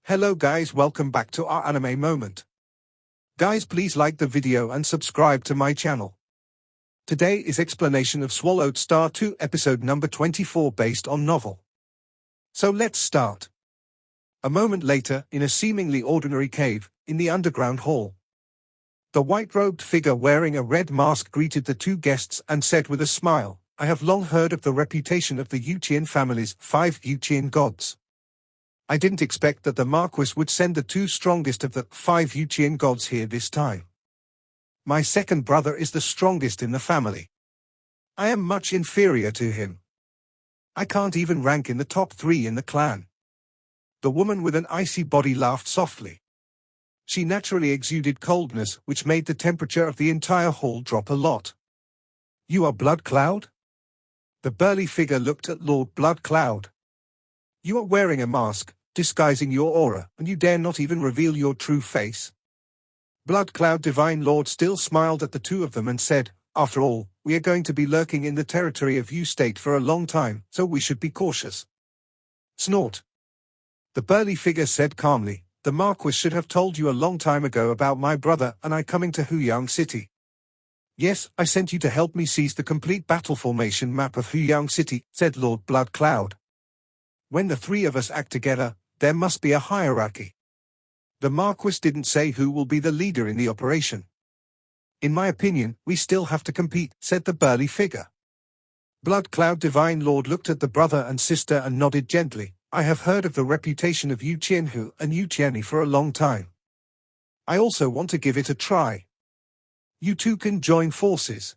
Hello guys, welcome back to our anime moment. Guys, please like the video and subscribe to my channel. Today is explanation of Swallowed Star 2 episode number 24 based on novel. So let's start. A moment later, in a seemingly ordinary cave, in the underground hall. The white-robed figure wearing a red mask greeted the two guests and said with a smile, "I have long heard of the reputation of the Yuqian family's 5 Yuqian gods. I didn't expect that the Marquis would send the 2 strongest of the 5 Yuqian gods here this time. My second brother is the strongest in the family. I am much inferior to him. I can't even rank in the top 3 in the clan." The woman with an icy body laughed softly. She naturally exuded coldness, which made the temperature of the entire hall drop a lot. "You are Blood Cloud?" The burly figure looked at Lord Blood Cloud. "You are wearing a mask, disguising your aura, and you dare not even reveal your true face." Blood Cloud Divine Lord still smiled at the two of them and said, "After all, we are going to be lurking in the territory of Yu State for a long time, so we should be cautious." Snort. The burly figure said calmly, "The Marquis should have told you a long time ago about my brother and I coming to Huyang City. Yes, I sent you to help me seize the complete battle formation map of Huyang City," said Lord Blood Cloud. "When the 3 of us act together, there must be a hierarchy. The Marquis didn't say who will be the leader in the operation. In my opinion, we still have to compete," said the burly figure. Blood Cloud Divine Lord looked at the brother and sister and nodded gently. "I have heard of the reputation of Yu Qianhu and Yu Qianni for a long time. I also want to give it a try. You two can join forces."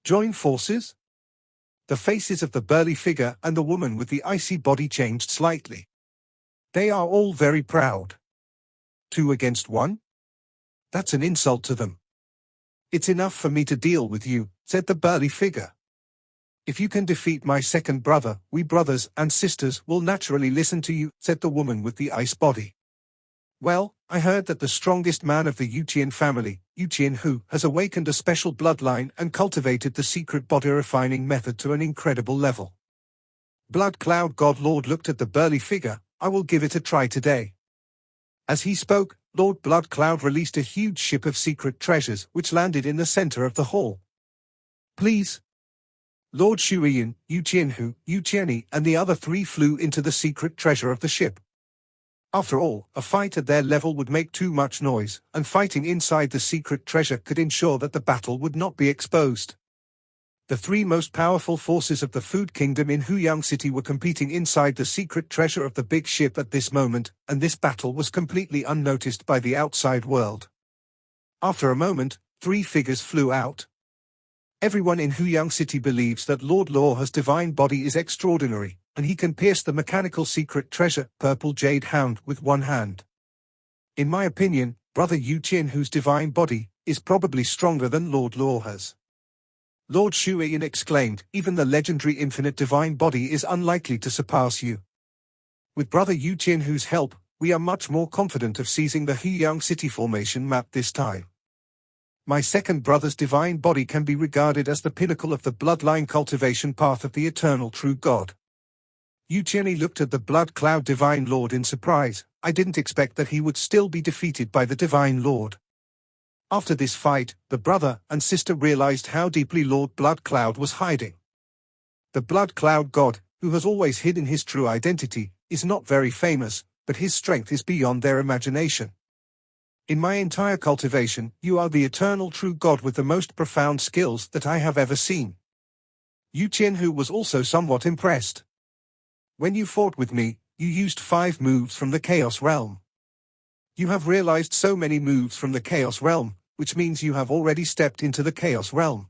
"Join forces?" The faces of the burly figure and the woman with the icy body changed slightly. They are all very proud. 2 against 1? That's an insult to them. "It's enough for me to deal with you," said the burly figure. "If you can defeat my second brother, we brothers and sisters will naturally listen to you," said the woman with the ice body. "Well, I heard that the strongest man of the Yuqian family, Yu Qianhu, has awakened a special bloodline and cultivated the secret body refining method to an incredible level." Blood Cloud God Lord looked at the burly figure. "I will give it a try today." As he spoke, Lord Blood Cloud released a huge ship of secret treasures which landed in the center of the hall. "Please." Lord Shuiyin, Yu Qianhu, Yu Qianni, and the other 3 flew into the secret treasure of the ship. After all, a fight at their level would make too much noise, and fighting inside the secret treasure could ensure that the battle would not be exposed. The 3 most powerful forces of the Food Kingdom in Huyang City were competing inside the secret treasure of the big ship at this moment, and this battle was completely unnoticed by the outside world. After a moment, 3 figures flew out. Everyone in Huyang City believes that Lord Law's divine body is extraordinary, and he can pierce the mechanical secret treasure, Purple Jade Hound, with one hand. In my opinion, Brother Yu Qianhu's divine body is probably stronger than Lord Law's. Lord Shuiyin exclaimed, "Even the legendary infinite divine body is unlikely to surpass you. With Brother Yu Qianhu's help, we are much more confident of seizing the Huyang City formation map this time. My second brother's divine body can be regarded as the pinnacle of the bloodline cultivation path of the eternal true God." Yu Qianni looked at the Blood Cloud Divine Lord in surprise. "I didn't expect that he would still be defeated by the Divine Lord." After this fight, the brother and sister realized how deeply Lord Blood Cloud was hiding. The Blood Cloud God, who has always hidden his true identity, is not very famous, but his strength is beyond their imagination. "In my entire cultivation, you are the eternal true God with the most profound skills that I have ever seen." Yu Qianhu was also somewhat impressed. "When you fought with me, you used 5 moves from the Chaos Realm. You have realized so many moves from the Chaos Realm, which means you have already stepped into the Chaos Realm."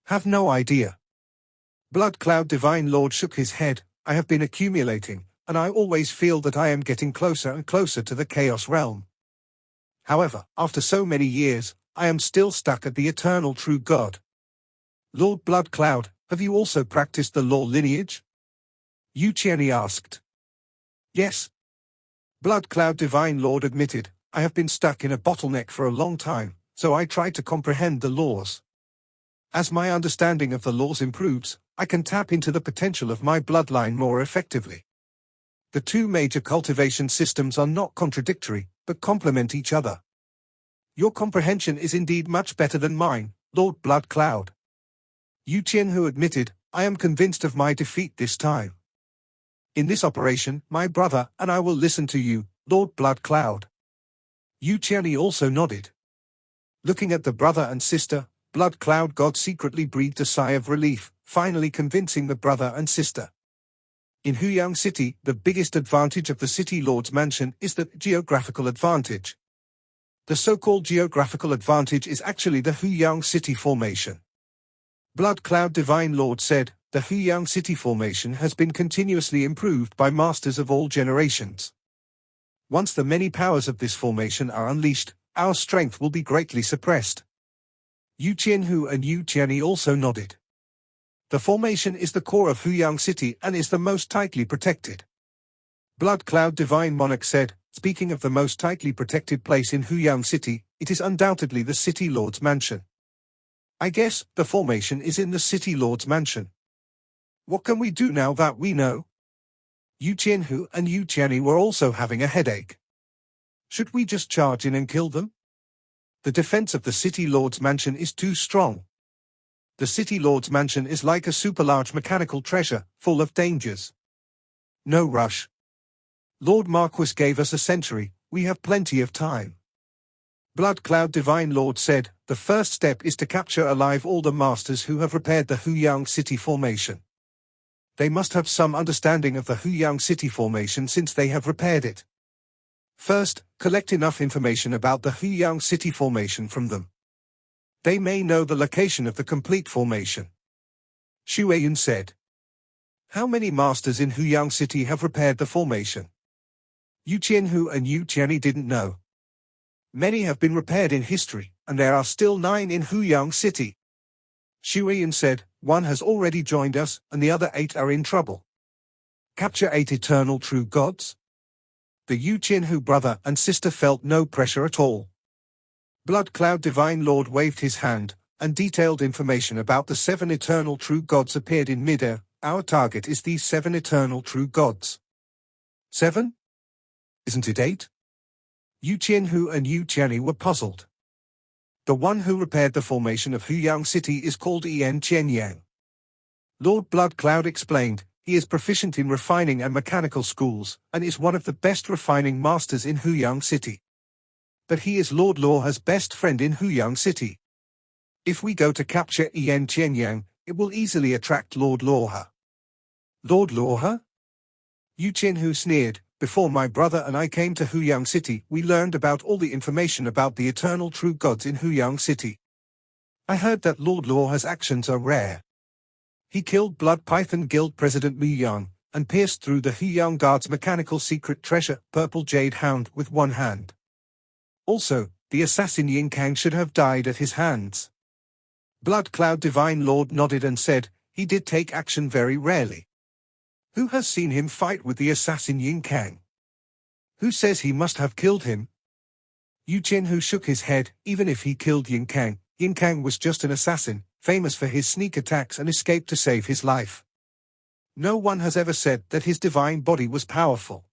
"Have no idea." Blood Cloud Divine Lord shook his head. "I have been accumulating, and I always feel that I am getting closer and closer to the Chaos Realm. However, after so many years, I am still stuck at the eternal true God." "Lord Blood Cloud, have you also practiced the law lineage?" Yu Qianni asked. "Yes." Blood Cloud Divine Lord admitted, "I have been stuck in a bottleneck for a long time, so I tried to comprehend the laws. As my understanding of the laws improves, I can tap into the potential of my bloodline more effectively." The two major cultivation systems are not contradictory, but complement each other. Your comprehension is indeed much better than mine, Lord Blood Cloud. Yu Qianhu admitted, I am convinced of my defeat this time. In this operation, my brother and I will listen to you, Lord Blood Cloud. Yu Qianhu also nodded. Looking at the brother and sister, Blood Cloud God secretly breathed a sigh of relief, finally convincing the brother and sister. In Huyang City, the biggest advantage of the City Lord's mansion is the geographical advantage. The so-called geographical advantage is actually the Huyang City Formation. Blood Cloud Divine Lord said, the Huyang City Formation has been continuously improved by masters of all generations. Once the many powers of this formation are unleashed, our strength will be greatly suppressed. Yu Qianhu and Yu Qianyi also nodded. The formation is the core of Huyang City and is the most tightly protected. Blood Cloud Divine Monarch said, speaking of the most tightly protected place in Huyang City, it is undoubtedly the City Lord's mansion. I guess the formation is in the City Lord's mansion. What can we do now that we know? Yu Qianhu and Yu Qianyi were also having a headache. Should we just charge in and kill them? The defense of the City Lord's mansion is too strong. The City Lord's mansion is like a super-large mechanical treasure, full of dangers. No rush. Lord Marquis gave us a century, we have plenty of time. Blood Cloud Divine Lord said, the first step is to capture alive all the masters who have repaired the Huyang City Formation. They must have some understanding of the Huyang City Formation since they have repaired it. First, collect enough information about the Huyang City Formation from them. They may know the location of the complete formation. Xu Weiyun said. How many masters in Huyang City have repaired the formation? Yu Qianhu and Yu Qianyi didn't know. Many have been repaired in history, and there are still 9 in Huyang City. Xu Weiyun said, one has already joined us, and the other 8 are in trouble. Capture 8 eternal true gods? The Yu Qianhu brother and sister felt no pressure at all. Blood Cloud Divine Lord waved his hand, and detailed information about the 7 eternal true gods appeared in midair. Our target is these 7 eternal true gods. 7? Isn't it 8? Yu Qianhu and Yu Qianyi were puzzled. The one who repaired the formation of Huyang City is called Chenyang. Lord Blood Cloud explained, he is proficient in refining and mechanical schools, and is one of the best refining masters in Huyang City. But he is Lord Luohe's best friend in Huyang City. If we go to capture Chenyang, it will easily attract Lord Luohe. Lord Luohe? Yu Qianhu sneered, before my brother and I came to Huyang City, we learned about all the information about the eternal true gods in Huyang City. I heard that Lord Luohe's actions are rare. He killed Blood Python Guild President Mu Yang, and pierced through the Huyang Guard's mechanical secret treasure, Purple Jade Hound, with one hand. Also, the assassin Yin Kang should have died at his hands. Blood Cloud Divine Lord nodded and said, he did take action very rarely. Who has seen him fight with the assassin Yin Kang? Who says he must have killed him? Yu Qianhu shook his head, even if he killed Yin Kang was just an assassin, famous for his sneak attacks and escape to save his life. No one has ever said that his divine body was powerful.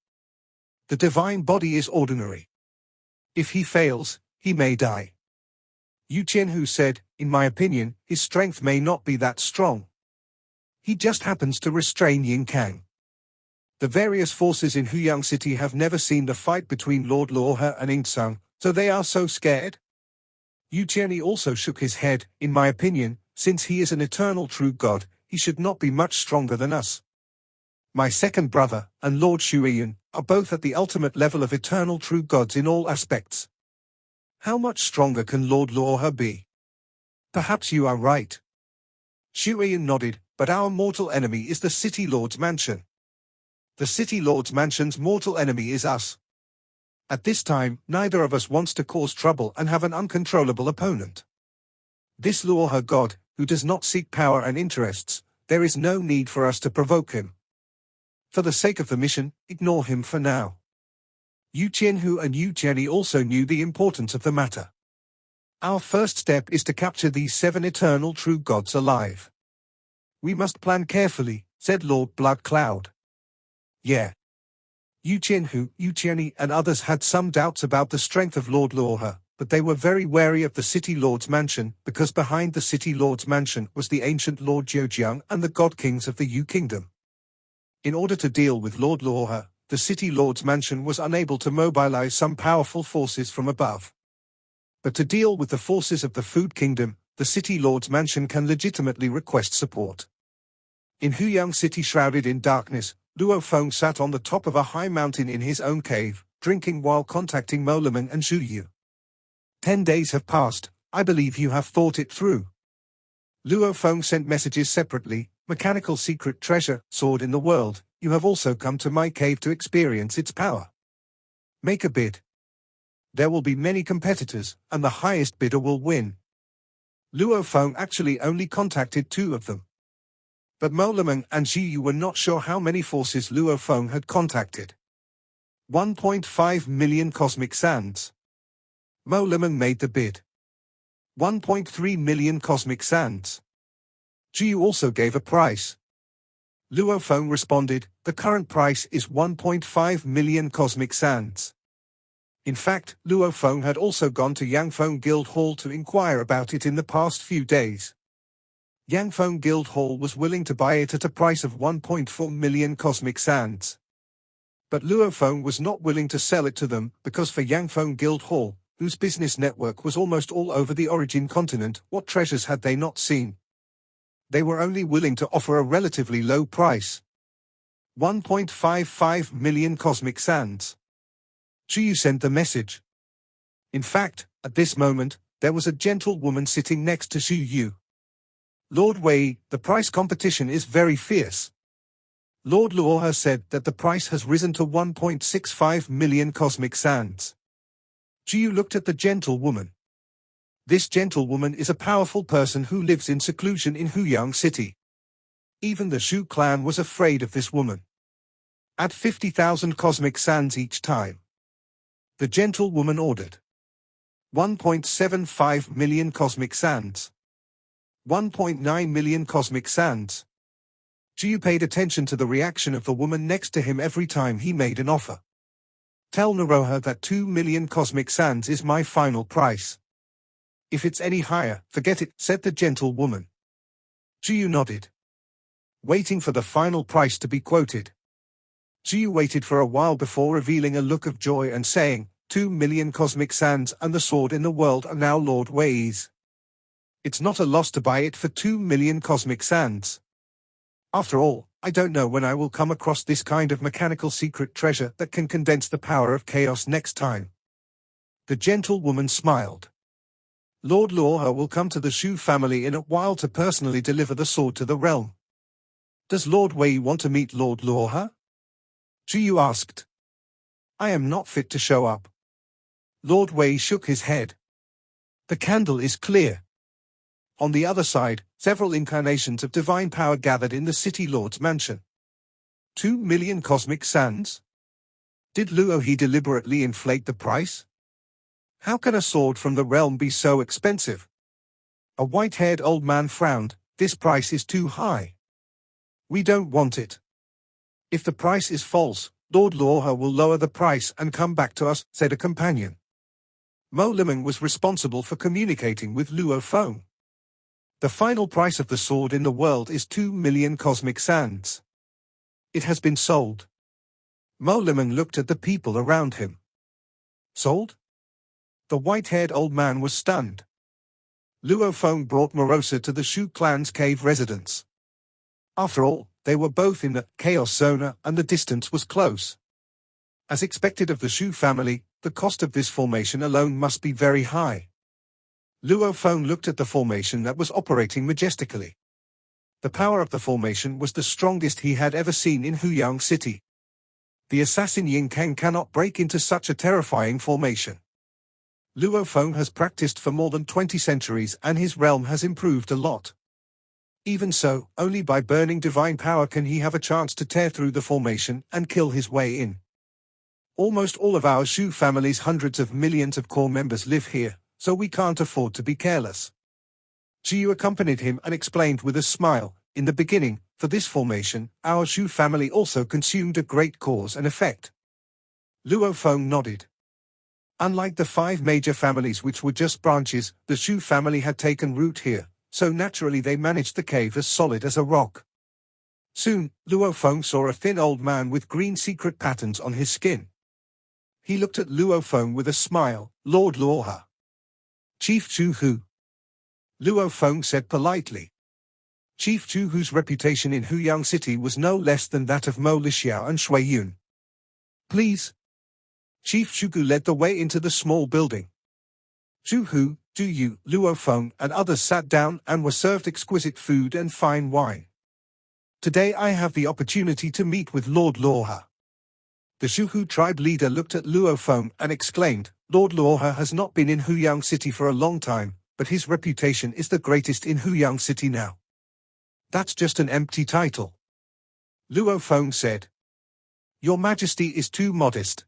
The divine body is ordinary. If he fails, he may die. Yu Qianhu said, in my opinion, his strength may not be that strong. He just happens to restrain Yin Kang. The various forces in Huyang City have never seen the fight between Lord Luohe and Ingsang, so they are so scared. Yu Qianyi also shook his head, in my opinion, since he is an eternal true god, he should not be much stronger than us. My second brother, and Lord Xu Weiyun, are both at the ultimate level of eternal true gods in all aspects. How much stronger can Lord Luohe be? Perhaps you are right. Xu Weiyun nodded, but our mortal enemy is the City Lord's mansion. The City Lord's mansion's mortal enemy is us. At this time, neither of us wants to cause trouble and have an uncontrollable opponent. This Luohe god, who does not seek power and interests, there is no need for us to provoke him. For the sake of the mission, ignore him for now. Yu Qianhu and Yu Qianyi also knew the importance of the matter. Our first step is to capture these 7 eternal true gods alive. We must plan carefully, said Lord Blood Cloud. Yeah. Yu Qianhu, Yu Qianyi and others had some doubts about the strength of Lord Luohe, but they were very wary of the city lord's mansion, because behind the city lord's mansion was the ancient Lord Zhejiang and the god kings of the Yu kingdom. In order to deal with Lord Luohe, the city lord's mansion was unable to mobilize some powerful forces from above. But to deal with the forces of the food kingdom, the city lord's mansion can legitimately request support. In Huyang City shrouded in darkness, Luo Feng sat on the top of a high mountain in his own cave, drinking while contacting Mo Lemon and Zhu Yu. 10 days have passed, I believe you have thought it through. Luo Feng sent messages separately, mechanical secret treasure, sword in the world, you have also come to my cave to experience its power. Make a bid. There will be many competitors, and the highest bidder will win. Luo Feng actually only contacted 2 of them. But Mo Lemon and Zhu Yu were not sure how many forces Luo Feng had contacted. 1.5 million cosmic sands. Mo Lemon made the bid. 1.3 million cosmic sands. Zhu Yu also gave a price. Luo Feng responded, the current price is 1.5 million cosmic sands. In fact, Luo Feng had also gone to Yangfeng Guild Hall to inquire about it in the past few days. Yangfeng Guild Hall was willing to buy it at a price of 1.4 million cosmic sands. But Luo Feng was not willing to sell it to them, because for Yangfeng Guild Hall, whose business network was almost all over the origin continent, what treasures had they not seen? They were only willing to offer a relatively low price. 1.55 million cosmic sands. Zhu Yu sent the message. In fact, at this moment, there was a gentle woman sitting next to Zhu Yu. Lord Wei, the price competition is very fierce. Lord Luohe said that the price has risen to 1.65 million cosmic sands. Zhu Yu looked at the gentle woman. This gentle woman is a powerful person who lives in seclusion in Huyang City. Even the Shu clan was afraid of this woman. Add 50,000 cosmic sands each time. The gentle woman ordered. 1.75 million cosmic sands. 1.9 million cosmic sands. Zhu Yu paid attention to the reaction of the woman next to him every time he made an offer. Tell Naroha that 2 million cosmic sands is my final price. If it's any higher, forget it, said the gentle woman. Zhu Yu nodded, waiting for the final price to be quoted. Zhu Yu waited for a while before revealing a look of joy and saying, 2 million cosmic sands and the sword in the world are now Lord Wei's. It's not a loss to buy it for 2 million cosmic sands. After all, I don't know when I will come across this kind of mechanical secret treasure that can condense the power of chaos next time. The gentle woman smiled. Lord Luohe will come to the Shu family in a while to personally deliver the sword to the realm. Does Lord Wei want to meet Lord Luohe? Zhu Yu asked. I am not fit to show up. Lord Wei shook his head. The candle is clear. On the other side, several incarnations of divine power gathered in the city lord's mansion. 2 million cosmic sands? Did Luohe deliberately inflate the price? How can a sword from the realm be so expensive? A white-haired old man frowned. This price is too high. We don't want it. If the price is false, Lord Luohe will lower the price and come back to us, said a companion. Mo Lemon was responsible for communicating with Luo Feng. The final price of the sword in the world is 2 million cosmic sands. It has been sold. Mo Lemon looked at the people around him. Sold? The white-haired old man was stunned. Luo Feng brought Morosa to the Shu clan's cave residence. After all, they were both in the chaos zone and the distance was close. As expected of the Shu family, the cost of this formation alone must be very high. Luo Feng looked at the formation that was operating majestically. The power of the formation was the strongest he had ever seen in Huyang City. The assassin Ying Kang cannot break into such a terrifying formation. Luo Feng has practiced for more than 20 centuries and his realm has improved a lot. Even so, only by burning divine power can he have a chance to tear through the formation and kill his way in. Almost all of our Shu family's hundreds of millions of core members live here, so we can't afford to be careless. Zhu Yu accompanied him and explained with a smile, in the beginning, for this formation, our Shu family also consumed a great cause and effect. Luo Feng nodded. Unlike the 5 major families which were just branches, the Shu family had taken root here, so naturally they managed the cave as solid as a rock. Soon, Luo Feng saw a thin old man with green secret patterns on his skin. He looked at Luo Feng with a smile. "Lord Luoha." "Chief Chu Hu." Luo Feng said politely. Chief Chu Hu's reputation in Huyang City was no less than that of Mo Lixiao and Shui Yun. "Please." Chief Chu Hu led the way into the small building. Chu Hu, Chu Yu, Luo Feng, and others sat down and were served exquisite food and fine wine. "Today I have the opportunity to meet with Lord Luoha." The Shu Hu tribe leader looked at Luo Feng and exclaimed, "Lord Luoha has not been in Huyang City for a long time, but his reputation is the greatest in Huyang City now." "That's just an empty title," Luo Feng said. "Your Majesty is too modest."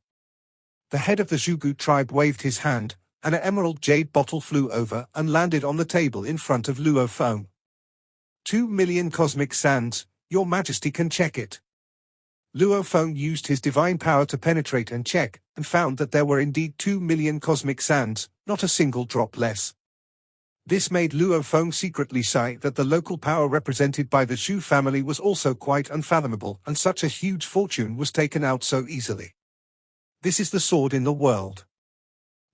The head of the Zhugu tribe waved his hand, and an emerald jade bottle flew over and landed on the table in front of Luo Feng. 2 million cosmic sands, Your Majesty can check it." Luo Feng used his divine power to penetrate and check, and found that there were indeed 2 million cosmic sands, not a single drop less. This made Luo Feng secretly sigh that the local power represented by the Shu family was also quite unfathomable, and such a huge fortune was taken out so easily. "This is the sword in the world."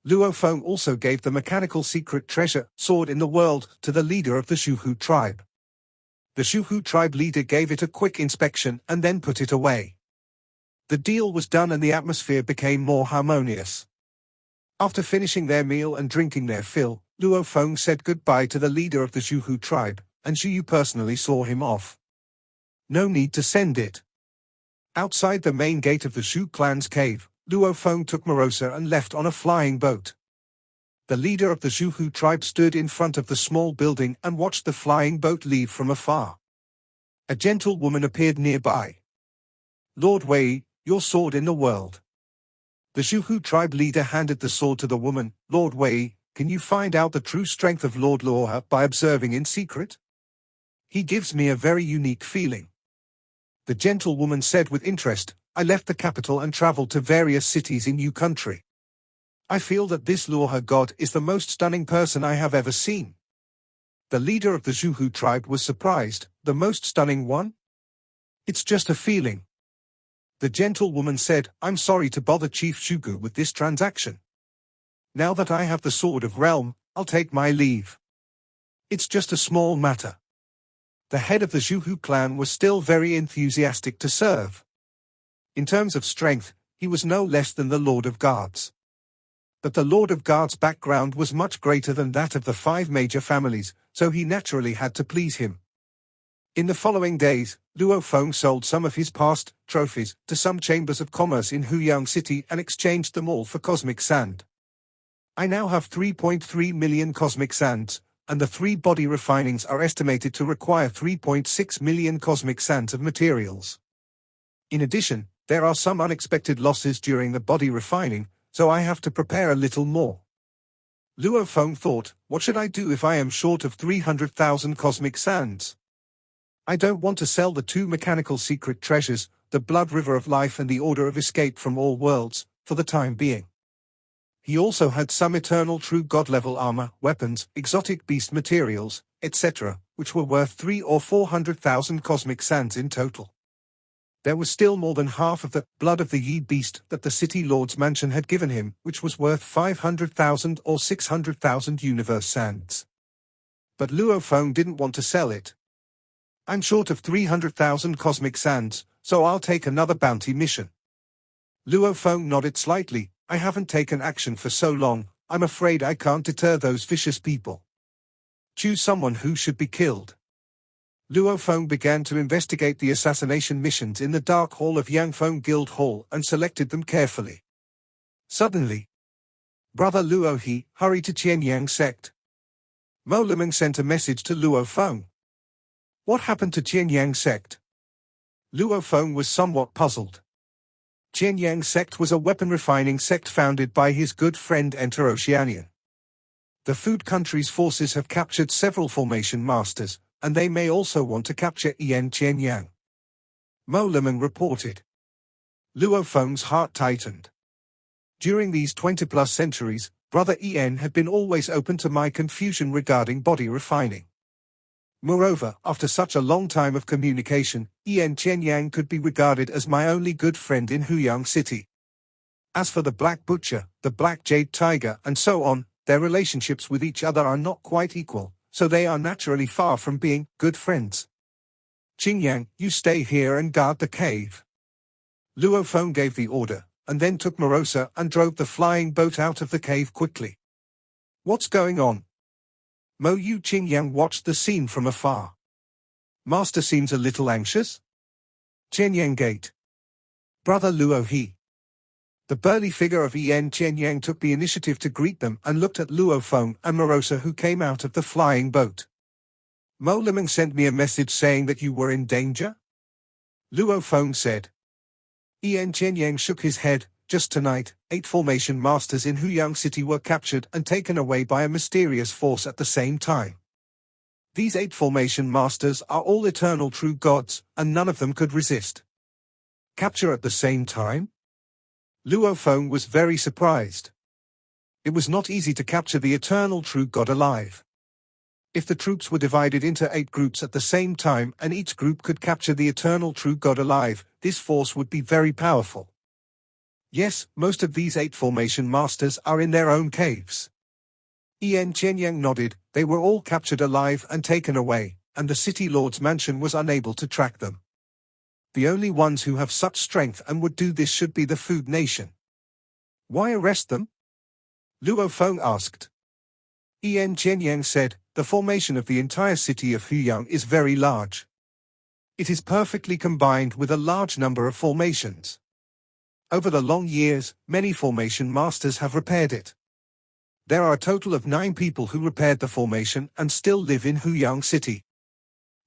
Luo Feng also gave the mechanical secret treasure, sword in the world, to the leader of the Shu Hu tribe. The Shu Hu tribe leader gave it a quick inspection and then put it away. The deal was done and the atmosphere became more harmonious. After finishing their meal and drinking their fill, Luo Feng said goodbye to the leader of the Shu Hu tribe, and Zhu Yu personally saw him off. No need to send it. Outside the main gate of the Shu clan's cave, Luo Feng took Morosa and left on a flying boat. The leader of the Shu Hu tribe stood in front of the small building and watched the flying boat leave from afar. A gentle woman appeared nearby. "Lord Wei, your sword in the world." The Shu Hu tribe leader handed the sword to the woman. "Lord Wei, can you find out the true strength of Lord Luoha by observing in secret? He gives me a very unique feeling." The gentlewoman said with interest, "I left the capital and traveled to various cities in Yu country. I feel that this Luoha god is the most stunning person I have ever seen." The leader of the Shu Hu tribe was surprised. "The most stunning one? It's just a feeling." The gentlewoman said, "I'm sorry to bother Chief Shugu with this transaction. Now that I have the Sword of Realm, I'll take my leave. It's just a small matter." The head of the Shu Hu clan was still very enthusiastic to serve. In terms of strength, he was no less than the Lord of Guards. But the Lord of Guards' background was much greater than that of the 5 major families, so he naturally had to please him. In the following days, Luo Feng sold some of his past trophies to some chambers of commerce in Huyang City and exchanged them all for cosmic sand. "I now have 3.3 million cosmic sands, and the 3 body refinings are estimated to require 3.6 million cosmic sands of materials. In addition, there are some unexpected losses during the body refining, so I have to prepare a little more." Luo Feng thought, "What should I do if I am short of 300,000 cosmic sands? I don't want to sell the 2 mechanical secret treasures, the Blood River of Life and the Order of Escape from All Worlds, for the time being." He also had some eternal true god-level armor, weapons, exotic beast materials, etc., which were worth 300,000 or 400,000 cosmic sands in total. There was still more than half of the blood of the Yi beast that the City Lord's mansion had given him, which was worth 500,000 or 600,000 universe sands. But Luo Feng didn't want to sell it. "I'm short of 300,000 cosmic sands, so I'll take another bounty mission." Luo Feng nodded slightly. "I haven't taken action for so long, I'm afraid I can't deter those vicious people. Choose someone who should be killed." Luo Feng began to investigate the assassination missions in the Dark Hall of Yangfeng Guild Hall and selected them carefully. Suddenly, "Brother Luo He, hurry to Chenyang Sect." Mo Limeng sent a message to Luo Feng. What happened to Chenyang Sect? Luo Feng was somewhat puzzled. Chenyang Sect was a weapon-refining sect founded by his good friend Interrogating. The Food Country's forces have captured several formation masters, and they may also want to capture Chenyang. Mo Limeng reported. Luo Feng's heart tightened. During these 20-plus centuries, Brother En had been always open to my confusion regarding body refining. Moreover, after such a long time of communication, En Chenyang could be regarded as my only good friend in Huyang City. As for the Black Butcher, the Black Jade Tiger, and so on, their relationships with each other are not quite equal, so they are naturally far from being good friends. Chenyang, you stay here and guard the cave. Luo Feng gave the order, and then took Morosa and drove the flying boat out of the cave quickly. What's going on? Mo Yu Chenyang watched the scene from afar. Master seems a little anxious. Chenyang Gate. Brother Luo He. The burly figure of En Chenyang took the initiative to greet them and looked at Luo Feng and Morosa, who came out of the flying boat. Mo Liming sent me a message saying that you were in danger? Luo Feng said. En Chenyang shook his head. Just tonight, 8 formation masters in Huyang City were captured and taken away by a mysterious force at the same time. These 8 formation masters are all eternal true gods, and none of them could resist. Capture at the same time? Luo Feng was very surprised. It was not easy to capture the eternal true god alive. If the troops were divided into 8 groups at the same time and each group could capture the eternal true god alive, this force would be very powerful. Yes, most of these 8 formation masters are in their own caves. En Chenyang nodded. They were all captured alive and taken away, and the city lord's mansion was unable to track them. The only ones who have such strength and would do this should be the Food Nation. Why arrest them? Luo Feng asked. En Chenyang said, the formation of the entire city of Huyang is very large. It is perfectly combined with a large number of formations. Over the long years, many formation masters have repaired it. There are a total of 9 people who repaired the formation and still live in Huyang City.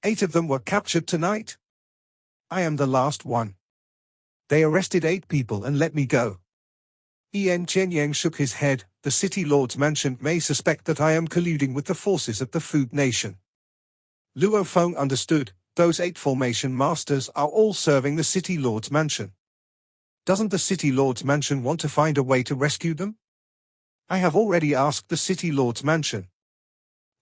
8 of them were captured tonight. I am the last one. They arrested 8 people and let me go. En Chenyang shook his head. The city lord's mansion may suspect that I am colluding with the forces of the Food Nation. Luo Feng understood. Those 8 formation masters are all serving the city lord's mansion. Doesn't the city lord's mansion want to find a way to rescue them? I have already asked the city lord's mansion.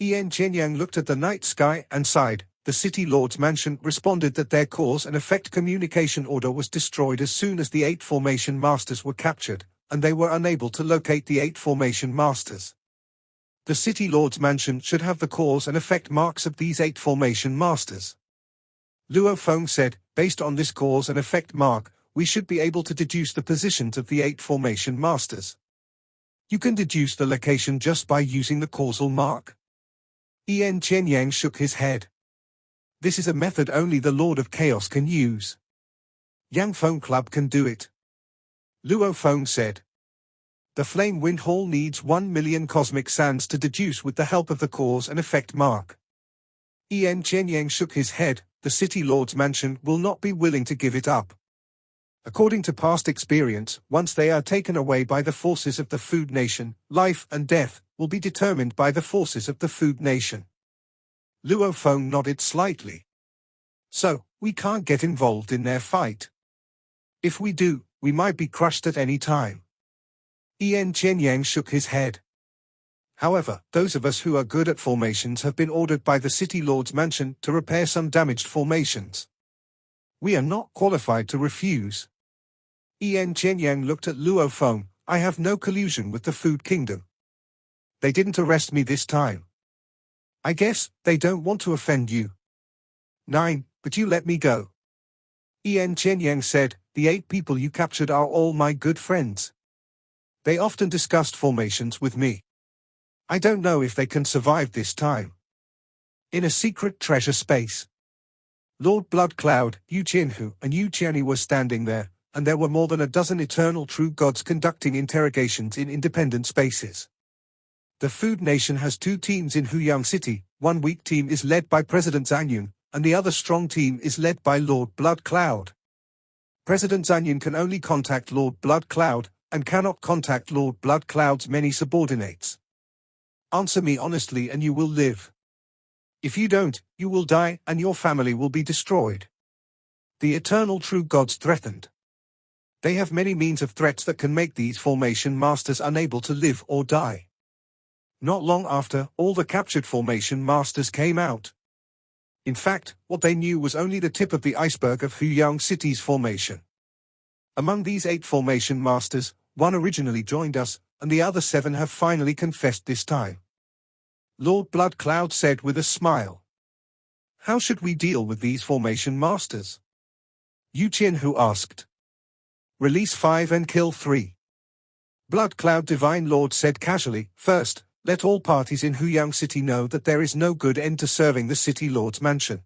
En Chenyang looked at the night sky and sighed. The city lord's mansion responded that their cause and effect communication order was destroyed as soon as the 8 formation masters were captured, and they were unable to locate the 8 formation masters. The city lord's mansion should have the cause and effect marks of these 8 formation masters. Luo Feng said, based on this cause and effect mark, we should be able to deduce the positions of the 8 formation masters. You can deduce the location just by using the causal mark? En Chenyang shook his head. This is a method only the Lord of Chaos can use. Yang Feng Club can do it. Luo Feng said. The Flame Wind Hall needs 1 million cosmic sands to deduce with the help of the cause and effect mark. En Chenyang shook his head. The city lord's mansion will not be willing to give it up. According to past experience, once they are taken away by the forces of the Food Nation, life and death will be determined by the forces of the Food Nation. Luo Feng nodded slightly. So, we can't get involved in their fight. If we do, we might be crushed at any time. En Chenyang shook his head. However, those of us who are good at formations have been ordered by the city lord's mansion to repair some damaged formations. We are not qualified to refuse. En Chenyang looked at Luo Feng. I have no collusion with the Food Kingdom. They didn't arrest me this time. I guess they don't want to offend you. 9, but you let me go. En Chenyang said, the 8 people you captured are all my good friends. They often discussed formations with me. I don't know if they can survive this time. In a secret treasure space. Lord Blood Cloud, Yu Qianhu, and Yu Qianyi were standing there, and there were more than a dozen eternal true gods conducting interrogations in independent spaces. The Food Nation has 2 teams in Huyang City. One weak team is led by President Zhang, and the other strong team is led by Lord Blood Cloud. President Zhang can only contact Lord Blood Cloud, and cannot contact Lord Blood Cloud's many subordinates. Answer me honestly and you will live. If you don't, you will die and your family will be destroyed. The eternal true gods threatened. They have many means of threats that can make these formation masters unable to live or die. Not long after, all the captured formation masters came out. In fact, what they knew was only the tip of the iceberg of Chenyang City's formation. Among these 8 formation masters, 1 originally joined us, and the other 7 have finally confessed this time. Lord Bloodcloud said with a smile. How should we deal with these formation masters? Yu Qianhu asked. Release 5 and kill 3. Bloodcloud Divine Lord said casually, first, let all parties in Chenyang City know that there is no good end to serving the City Lord's mansion.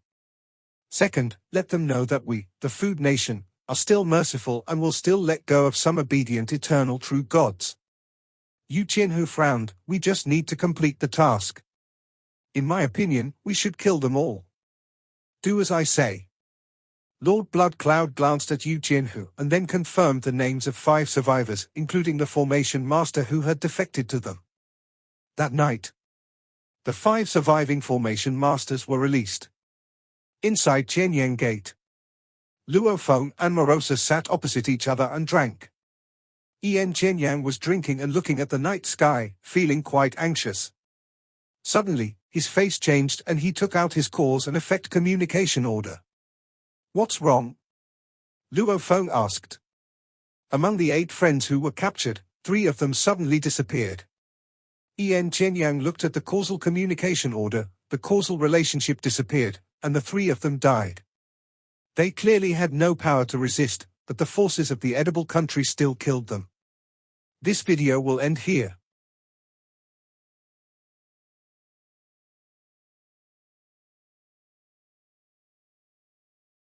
Second, let them know that we, the Food Nation, are still merciful and will still let go of some obedient eternal true gods. Yu Qianhu frowned, we just need to complete the task. In my opinion, we should kill them all. Do as I say. Lord Bloodcloud glanced at Yu Qianhu and then confirmed the names of 5 survivors, including the formation master who had defected to them. That night, the 5 surviving formation masters were released. Inside Chenyang Gate, Luo Feng and Morosa sat opposite each other and drank. Chenyang was drinking and looking at the night sky, feeling quite anxious. Suddenly, his face changed and he took out his cause and effect communication order. What's wrong? Luo Feng asked. Among the 8 friends who were captured, 3 of them suddenly disappeared. Chenyang looked at the causal communication order, the causal relationship disappeared, and the 3 of them died. They clearly had no power to resist, but the forces of the edible country still killed them. This video will end here.